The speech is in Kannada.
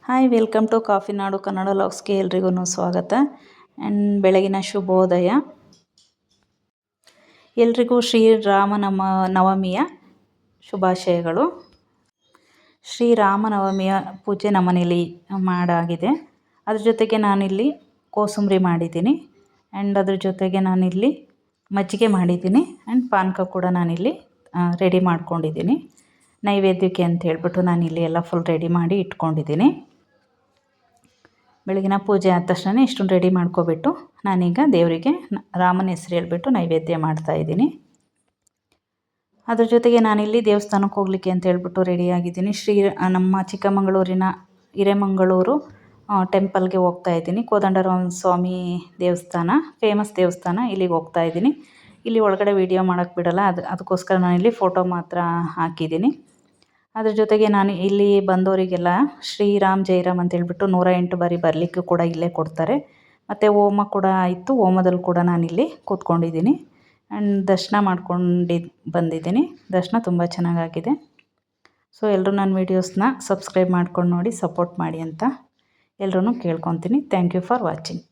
ಹಾಯ್ ವೆಲ್ಕಮ್ ಟು ಕಾಫಿ ನಾಡು ಕನ್ನಡ ಲಾಗ್ಸ್ಗೆ ಎಲ್ರಿಗೂ ಸ್ವಾಗತ. ಆ್ಯಂಡ್ ಬೆಳಗಿನ ಶುಭೋದಯ. ಎಲ್ರಿಗೂ ನವಮಿಯ ಶುಭಾಶಯಗಳು. ಶ್ರೀರಾಮನವಮಿಯ ಪೂಜೆ ನಮ್ಮನೇಲಿ ಮಾಡಾಗಿದೆ. ಅದ್ರ ಜೊತೆಗೆ ನಾನಿಲ್ಲಿ ಕೋಸಂಬರಿ ಮಾಡಿದ್ದೀನಿ. ಆ್ಯಂಡ್ ಅದ್ರ ಜೊತೆಗೆ ನಾನಿಲ್ಲಿ ಮಜ್ಜಿಗೆ ಮಾಡಿದ್ದೀನಿ. ಆ್ಯಂಡ್ ಪಾನಕ ಕೂಡ ನಾನಿಲ್ಲಿ ರೆಡಿ ಮಾಡ್ಕೊಂಡಿದ್ದೀನಿ. ನೈವೇದ್ಯಕ್ಕೆ ಅಂತ ಹೇಳ್ಬಿಟ್ಟು ನಾನಿಲ್ಲಿ ಎಲ್ಲ ಫುಲ್ ರೆಡಿ ಮಾಡಿ ಇಟ್ಕೊಂಡಿದ್ದೀನಿ. ಬೆಳಗಿನ ಪೂಜೆ ಆದ ತಕ್ಷಣ ಇಷ್ಟೊಂದು ರೆಡಿ ಮಾಡ್ಕೊಬಿಟ್ಟು ನಾನೀಗ ದೇವರಿಗೆ ರಾಮನ ಹೆಸರು ಹೇಳ್ಬಿಟ್ಟು ನೈವೇದ್ಯ ಮಾಡ್ತಾಯಿದ್ದೀನಿ. ಅದ್ರ ಜೊತೆಗೆ ನಾನಿಲ್ಲಿ ದೇವಸ್ಥಾನಕ್ಕೆ ಹೋಗಲಿಕ್ಕೆ ಅಂತ ಹೇಳ್ಬಿಟ್ಟು ರೆಡಿಯಾಗಿದ್ದೀನಿ. ನಮ್ಮ ಚಿಕ್ಕಮಗಳೂರಿನ ಹಿರೇಮಂಗಳೂರು ಟೆಂಪಲ್ಗೆ ಹೋಗ್ತಾ ಇದ್ದೀನಿ. ಕೋದಂಡರಾಮ ಸ್ವಾಮಿ ದೇವಸ್ಥಾನ, ಫೇಮಸ್ ದೇವಸ್ಥಾನ, ಇಲ್ಲಿಗೆ ಹೋಗ್ತಾ ಇದ್ದೀನಿ. ಇಲ್ಲಿ ಒಳಗಡೆ ವೀಡಿಯೋ ಮಾಡೋಕ್ಕೆ ಬಿಡೋಲ್ಲ, ಅದಕ್ಕೋಸ್ಕರ ನಾನಿಲ್ಲಿ ಫೋಟೋ ಮಾತ್ರ ಹಾಕಿದ್ದೀನಿ. ಅದ್ರ ಜೊತೆಗೆ ನಾನು ಇಲ್ಲಿ ಬಂದವರಿಗೆಲ್ಲ ಶ್ರೀರಾಮ್ ಜೈರಾಮ್ ಅಂತ ಹೇಳ್ಬಿಟ್ಟು 108 ಬಾರಿ ಬರಲಿಕ್ಕೂ ಕೂಡ ಇಲ್ಲೇ ಕೊಡ್ತಾರೆ. ಮತ್ತು ಹೋಮ ಕೂಡ ಇತ್ತು, ಹೋಮದಲ್ಲಿ ಕೂಡ ನಾನಿಲ್ಲಿ ಕೂತ್ಕೊಂಡಿದ್ದೀನಿ. ಆ್ಯಂಡ್ ದರ್ಶನ ಬಂದಿದ್ದೀನಿ. ದರ್ಶನ ತುಂಬ ಚೆನ್ನಾಗಾಗಿದೆ. ಸೊ ಎಲ್ಲರೂ ನನ್ನ ವೀಡಿಯೋಸ್ನ ಸಬ್ಸ್ಕ್ರೈಬ್ ಮಾಡ್ಕೊಂಡು ನೋಡಿ, ಸಪೋರ್ಟ್ ಮಾಡಿ ಅಂತ ಎಲ್ಲರೂ ಕೇಳ್ಕೊತೀನಿ. Thank you for watching.